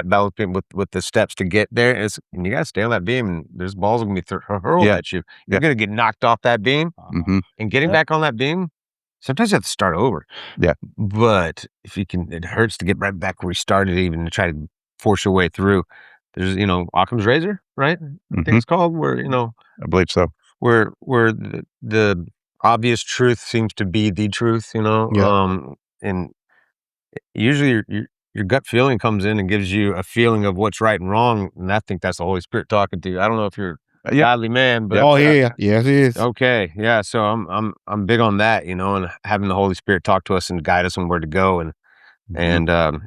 balance beam with the steps to get there. And you got to stay on that beam, and there's balls going to be hurled at you. You're going to get knocked off that beam, and getting back on that beam, sometimes you have to start over. Yeah. But if you can, it hurts to get right back where you started, even to try to force your way through. There's, Occam's razor, right? I think it's called, where, I believe so. Where the obvious truth seems to be the truth, and usually your gut feeling comes in and gives you a feeling of what's right and wrong, and I think that's the Holy Spirit talking to you. I don't know if you're a godly man, but yes, it is. Okay, yeah. So I'm big on that, and having the Holy Spirit talk to us and guide us on where to go, and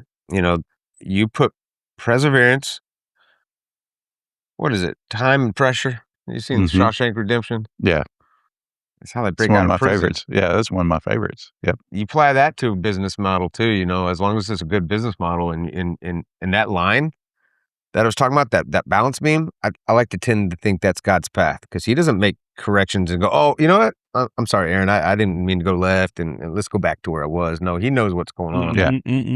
you put perseverance. What is it? Time and pressure. You seen Shawshank Redemption? Yeah. That's how they break one out of my prison. favorites. Yeah, that's one of my favorites. Yep. You apply that to a business model too, as long as it's a good business model, and in that line that I was talking about, that balance beam, I like to tend to think that's God's path, because he doesn't make corrections and go, oh, you know what? I'm sorry, Aaron, I didn't mean to go left and let's go back to where I was. No, he knows what's going on. Yeah.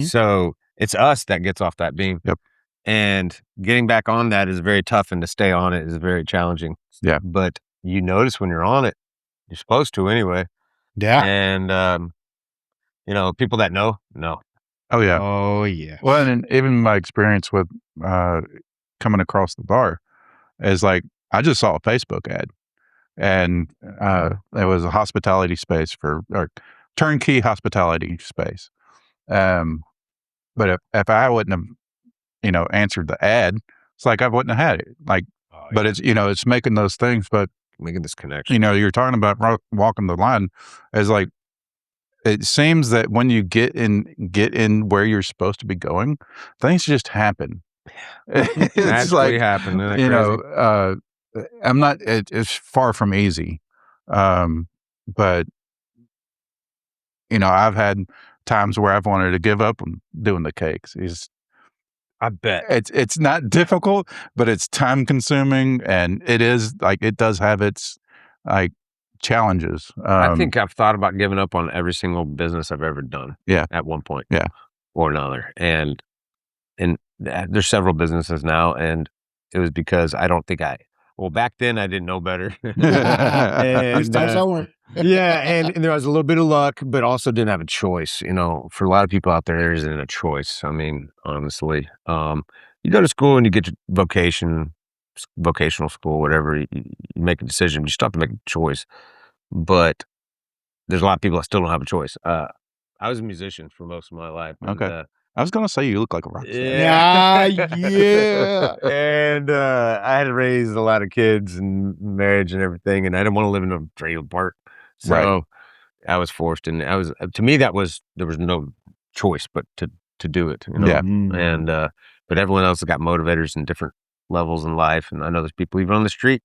So it's us that gets off that beam. Yep. And getting back on that is very tough, and to stay on it is very challenging. Yeah. But you notice when you're on it, you're supposed to anyway. Yeah. And, people that know. Oh, yeah. Oh, yeah. Well, and even my experience with coming across the bar is like, I just saw a Facebook ad, and it was a hospitality space or turnkey hospitality space. But if I wouldn't have, answered the ad, it's like I wouldn't have had it. Like, but it's, it's making those things, but making this connection. You're talking about walking the line, is like, it seems that when you get in where you're supposed to be going, things just happen. It's like, happen. I'm not, it's far from easy. But, I've had times where I've wanted to give up on doing the cakes. I bet it's not difficult, but it's time consuming, and it is like, it does have its like challenges. I think I've thought about giving up on every single business I've ever done. Yeah. At one point. Yeah. Or another. And there's several businesses now, and it was because I don't think back then I didn't know better. And, yeah, and there was a little bit of luck, but also didn't have a choice. For a lot of people out there isn't a choice. I mean, honestly, you go to school and you get your vocational school, whatever. You make a decision. You still have to make a choice, but there's a lot of people that still don't have a choice. I was a musician for most of my life. Okay. And, I was gonna say you look like a rock star. Yeah. And I had to raise a lot of kids and marriage and everything, and I didn't want to live in a trailer park. So I was forced, and to me, there was no choice but to do it. Yeah. And but everyone else has got motivators in different levels in life, and I know there's people even on the street.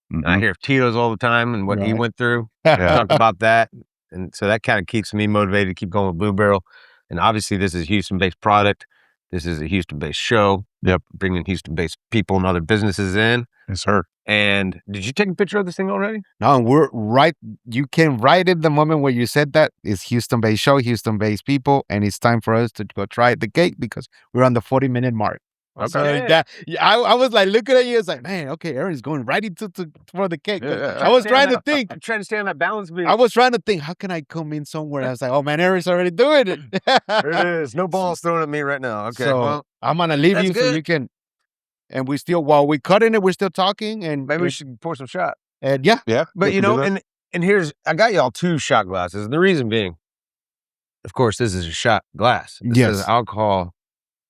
And I hear of Tito's all the time and what he went through. Talk about that, and so that kind of keeps me motivated to keep going with Blue Barrel. And obviously, this is a Houston-based product. This is a Houston-based show. Yep. Bringing Houston-based people and other businesses in. Yes, sir. And did you take a picture of this thing already? No, we're right. You came right at the moment where you said that. It's Houston-based show, Houston-based people, and it's time for us to go try the cake, because we're on the 40-minute mark. Okay. So I was like looking at you. It's like, man, okay, Aaron's going right into for the cake. I was trying to think. I'm trying to stay on that balance beam. I was trying to think, how can I come in somewhere? I was like, oh man, Aaron's already doing it. There it is. No balls thrown at me right now. Okay. So well, I'm gonna leave you good. so you can. And we still, while we're cutting it, we're still talking. And maybe we should pour some shot. And yeah. But and here's, I got y'all 2 shot glasses. And the reason being, of course, this is a shot glass. This is alcohol.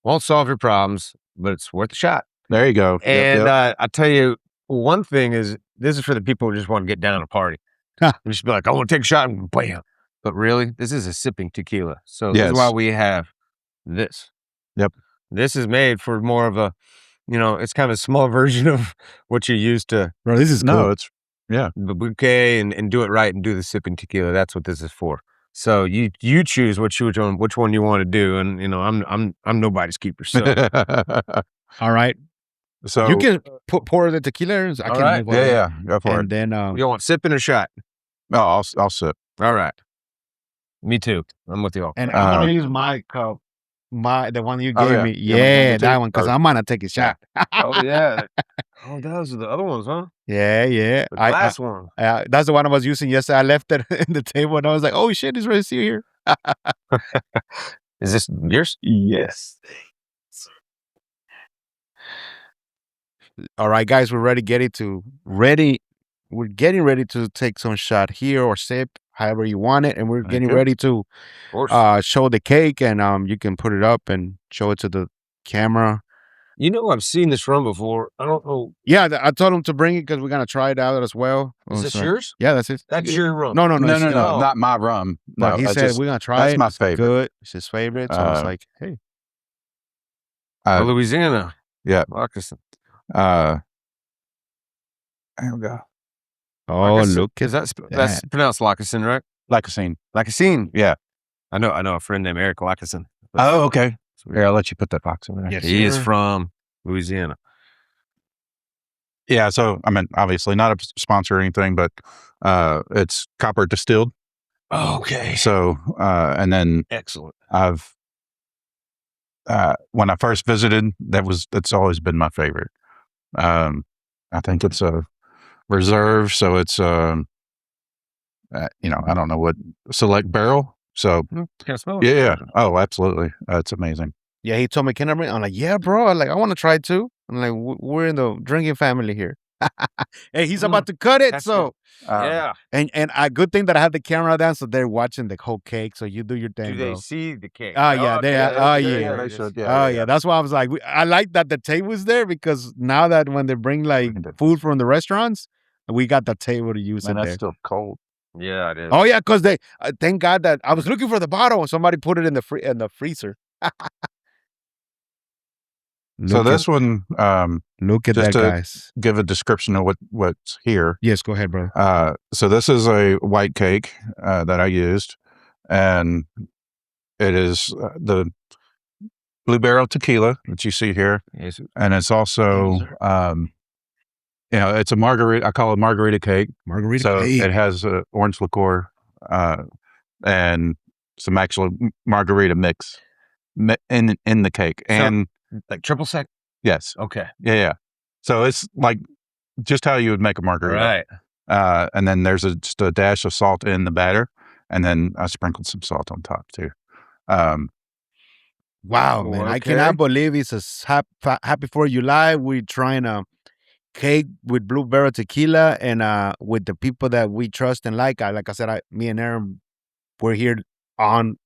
Won't solve your problems, but it's worth a shot. There you go. And I tell you, one thing is, this is for the people who just want to get down and party. You just be like, I want to take a shot, and bam. But really, this is a sipping tequila. So this is why we have this. Yep. This is made for more of a, it's kind of a small version of what you used to. Bro, this is cool. No, it's, the bouquet and do it right and do the sipping tequila. That's what this is for. So you choose which one you want to do, and I'm nobody's keeper. So all right, so you can pour the tequila. I can right. Yeah, go for it. And then you want sipping or shot? No, I'll sip. All right, me too. I'm with you all. And I'm gonna use my cup. the one you Oh, gave yeah. me. You want me to hand Yeah, it to that you? one, because Or- I'm gonna take a shot. Oh yeah. Oh, those are the other ones, huh? Yeah. The glass one. That's the one I was using yesterday. I left it in the table, and I was like, "Oh shit, it's ready here." Is this yours? Yes. All right, guys, we're ready. We're getting ready to take some shot here or sip, however you want it, and we're Thank getting you. ready to Of course. show the cake, and you can put it up and show it to the camera. You know, I've seen this rum before. I don't know. Yeah, I told him to bring it because we're gonna try it out as well. Is this So, yours? yeah, that's it. That's your rum. No, No, it's- no, not my rum. But No, he I said just we're gonna try that's it. my It's favorite. good. It's his favorite. So I was Uh, like, hey, Louisiana. yeah. Moccasin. There we go. oh Loccasin. look at Is that that's pronounced Loccasin, right? Lacasine. Loccasin. Yeah. I know a friend named Eric Loccasin. Oh, okay. Here, I'll let you put that box over there. Yes, He is sir. from Louisiana. Yeah. So, I mean, obviously not a sponsor or anything, but it's copper distilled. Okay. So, and then Excellent. I've when I first visited, that's always been my favorite. I think it's a reserve, so it's I don't know what select barrel. So Can't smell it. yeah. Oh, absolutely, it's amazing. Yeah, he told me, can I bring? I'm like, yeah, bro. I'm like, I want to try too. I'm like, we're in the drinking family here. Hey, he's about to cut it. That's So Yeah. and a good thing that I have the camera down, so they're watching the whole cake. So you do your thing, Do they bro. see the cake? Oh, yeah, they are. Oh, yeah. They should. Oh Yeah, yeah, that's why I was like, I like that the table's there because now that when they bring like food from the restaurants, we got the table to use Man, it that's there. still cold. Yeah, it is. Oh yeah, because they thank God that I was looking for the bottle and somebody put it in the freezer. So this one, Look at just that, to guys. give a description of what's here. Yes, go ahead, bro. So this is a white cake that I used, and it is the Blue Barrel Tequila that you see here, Yes. and it's also it's a margarita. I call it Margarita Cake. Margarita So Cake. it has orange liqueur and some actual margarita mix in the cake, and Like triple sec. yes, Okay. yeah. So it's like just how you would make a margarita. Right. And then there's just a dash of salt in the batter, and then I sprinkled some salt on top too. Wow, man. I Okay. cannot believe it's a happy 4th of July. We're trying a cake with Blue Barrel Tequila and with the people that we trust and like. Like I said, me and Aaron, we're here on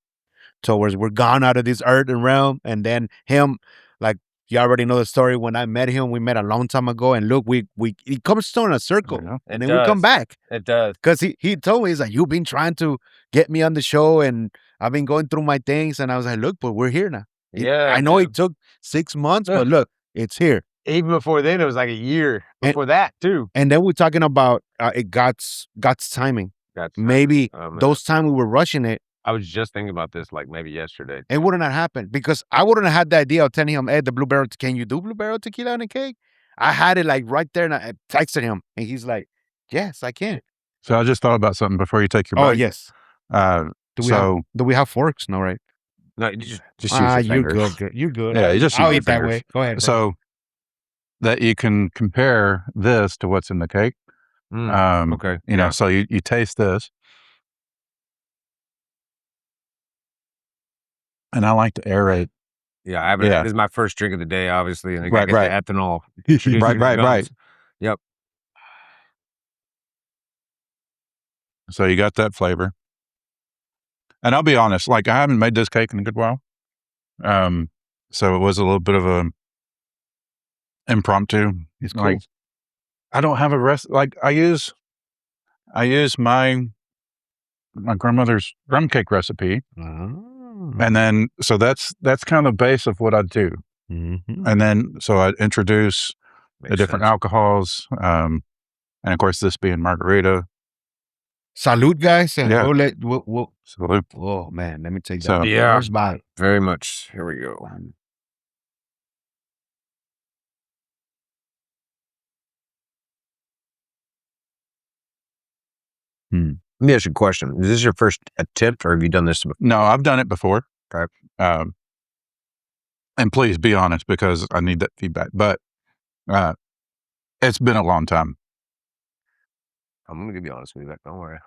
towards we're gone out of this earthen realm. And then him, like you already know the story. When I met him, we met a long time ago. And look, it comes to in a circle. Yeah. And then we come back. It does. Because he told me, he's like, you've been trying to get me on the show and I've been going through my things. And I was like, look, but we're here now. Yeah. I know it took 6 months, but look, it's here. Even before then, it was like a year before that too. And then we're talking about God's timing. Maybe those times we were rushing it, I was just thinking about this like maybe yesterday. it wouldn't have happened because I wouldn't have had the idea of telling him, hey, the Blue Barrel, can you do Blue Barrel Tequila on a cake? I had it like right there and I texted him and he's like, yes, I can. So I just thought about something before you take your Oh, bite. yes. Do we have forks? No, right? No, you just use your you're fingers. good. You're good. Yeah, you just I'll use eat your that way. fingers. Go ahead. Bro. So that you can compare this to what's in the cake. okay. So you taste this. And I like to aerate. Yeah, I haven't. Yeah. This is my first drink of the day, obviously, and I Right, get right. the ethanol. Right. Yep. So you got that flavor. And I'll be honest, like I haven't made this cake in a good while. So it was a little bit of a impromptu. It's cool. Like I don't have a recipe. Like I use my grandmother's rum cake recipe. And then, so that's kind of the base of what I do. Mm-hmm. And then, so I introduce the different alcohols. And of course, this being margarita. Salute, guys. And Yeah. we'll, oh, man. Let me take that. So, Yeah. First bite. Very much. Here we go. Let me ask you a question. Is this your first attempt or have you done this before? no, I've done it before. Okay. And please be honest, because I need that feedback. But it's been a long time. I'm gonna give you honest feedback. Don't worry.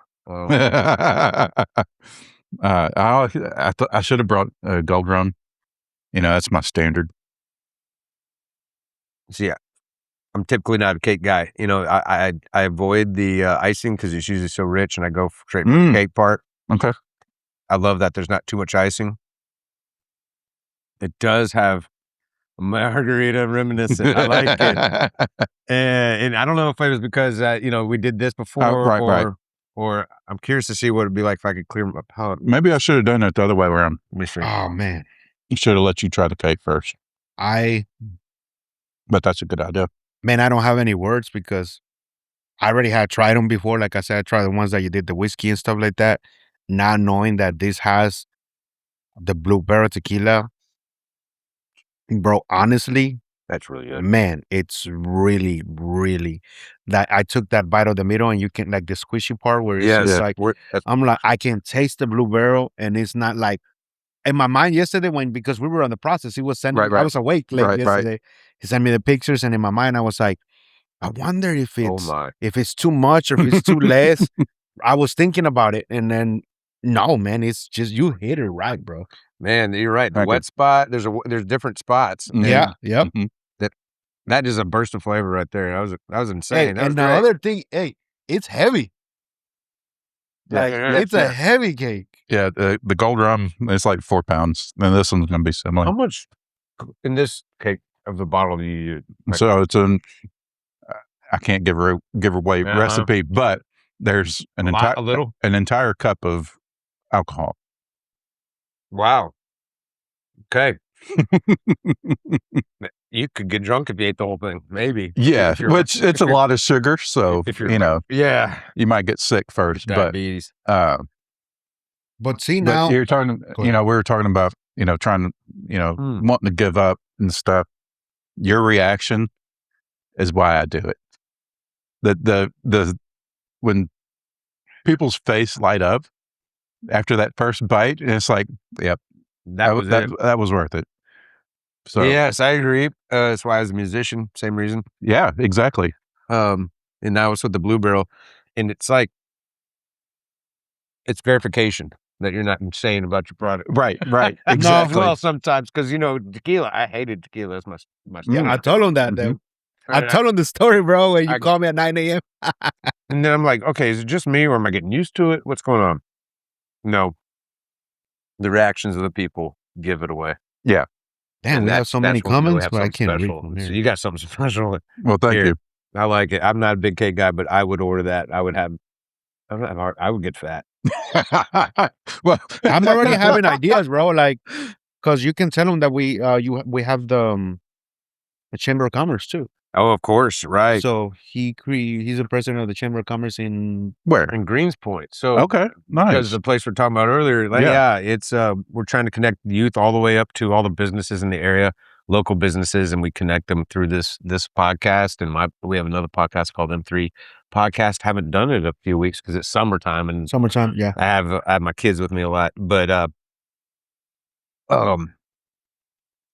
I should have brought a gold rum. That's my standard. So yeah, I'm typically not a cake guy. I avoid the icing because it's usually so rich, and I go straight for the cake part. Okay. I love that there's not too much icing. It does have a margarita reminiscent. I like it. And I don't know if it was because we did this before, right. or I'm curious to see what it'd be like if I could clear my palate. Maybe I should have done it the other way around. Let me see. Oh man, I should have let you try the cake first. But that's a good idea. Man, I don't have any words because I already had tried them before. Like I said, I tried the ones that you did the whiskey and stuff like that, not knowing that this has the Blue Barrel Tequila. Bro, honestly, That's really good. man, it's really, really that I took that bite of the middle and you can like the squishy part where it's just like I'm like I can taste the Blue Barrel and it's not like in my mind yesterday because we were on the process, he was sending I was awake late yesterday. He sent me the pictures and in my mind I was like, I wonder if it's too much or if it's too less. I was thinking about it and then no, man, it's just you hit it right, bro. Man, you're right. The wet spot, there's different spots. Yeah, yep. That is a burst of flavor right there. That was insane. Hey, and the other thing, it's heavy. It's a heavy cake. Yeah, the gold rum, it's like 4 pounds, and this one's going to be similar. How much in this cake of the bottle do you use? So it's I can't give away recipe, but there's an entire cup of alcohol. Wow. Okay. You could get drunk if you ate the whole thing, maybe. Yeah, which it's a lot of sugar, so you might get sick first. Diabetes. But see now, you're talking. We were talking about trying to wanting to give up and stuff. Your reaction is why I do it. The when people's face light up after that first bite, and it's like, yep, that was worth it. So yes, I agree. That's why I was a musician. Same reason. Yeah, exactly. And now it's with the Blue Barrel, and it's like it's verification that you're not insane about your product. Right. Exactly. No, well, sometimes because tequila. I hated tequila. That's my yeah. I told him that. Though. I told him the story, bro. When you called me at 9 a.m. And then I'm like, okay, is it just me or am I getting used to it? What's going on? No, the reactions of the people give it away. Yeah. Damn, we have so many comments, but I can't read from here. So you got something special. Well, thank you. I like it. I'm not a big cake guy, but I would order that. I would get fat. Well, I'm already having ideas, bro. Like, because you can tell them that we have the Chamber of Commerce too. Oh, of course, right. So he's the president of the Chamber of Commerce in where? In Greenspoint. So okay, nice. Because the place we're talking about earlier, it's we're trying to connect the youth all the way up to all the businesses in the area, local businesses, and we connect them through this podcast. And we have another podcast called M3 Podcast. Haven't done it a few weeks because it's summertime yeah. I have my kids with me a lot, but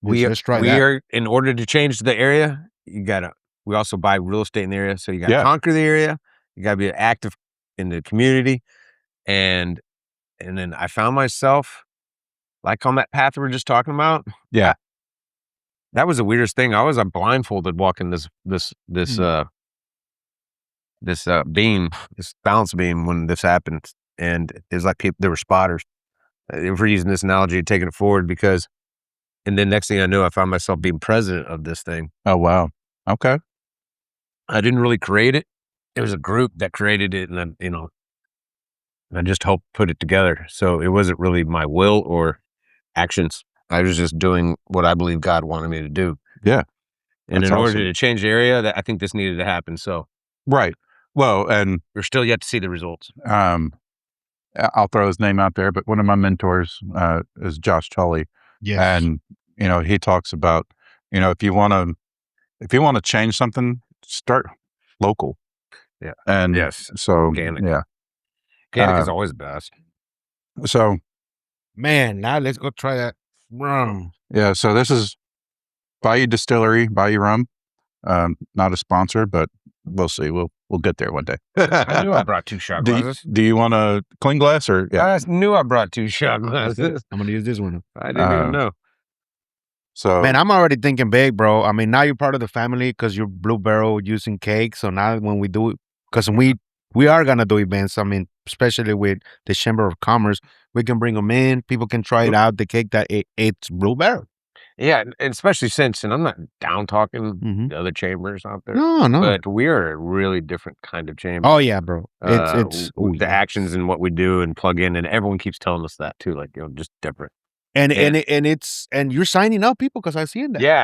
we are in order to change the area. We also buy real estate in the area. So you got to conquer the area. You got to be active in the community. And then I found myself like on that path we were just talking about. Yeah. That was the weirdest thing. I was blindfolded walking this balance beam when this happened. And it's like there were spotters. If we're using this analogy and taking it forward and then next thing I knew, I found myself being president of this thing. Oh, wow. Okay. I didn't really create it. It was a group that created it. And then, I just helped put it together. So it wasn't really my will or actions. I was just doing what I believe God wanted me to do. Yeah. And in order to change the area, I think this needed to happen. So. Right. Well, and we're still yet to see the results. I'll throw his name out there, but one of my mentors is Shawn Kelly. Yes. And, he talks about, if you want to change something, start local. Yeah. And yes. So, organic. Yeah. Organic is always best. So. Man, now let's go try that rum. Yeah. So this is Bayou Distillery, Bayou Rum. Not a sponsor, but we'll see. We'll get there one day. I knew I brought 2 shot glasses. Do you want a clean glass or? Yeah. I knew I brought 2 shot glasses. I'm gonna use this one. I didn't even know. So Man, I'm already thinking big, bro. I mean, now you're part of the family because you're Blue Barrel using cake. So now when we do it, because we are gonna do events. I mean, especially with the Chamber of Commerce, we can bring them in. People can try it out. The cake that it's Blue Barrel. Yeah, and especially since, and I'm not down talking the other chambers out there. No. But we are a really different kind of chamber. Oh yeah, bro. It's the actions and what we do and plug in, and everyone keeps telling us that too. Like, just different. And you're signing up people because I seen that. Yeah.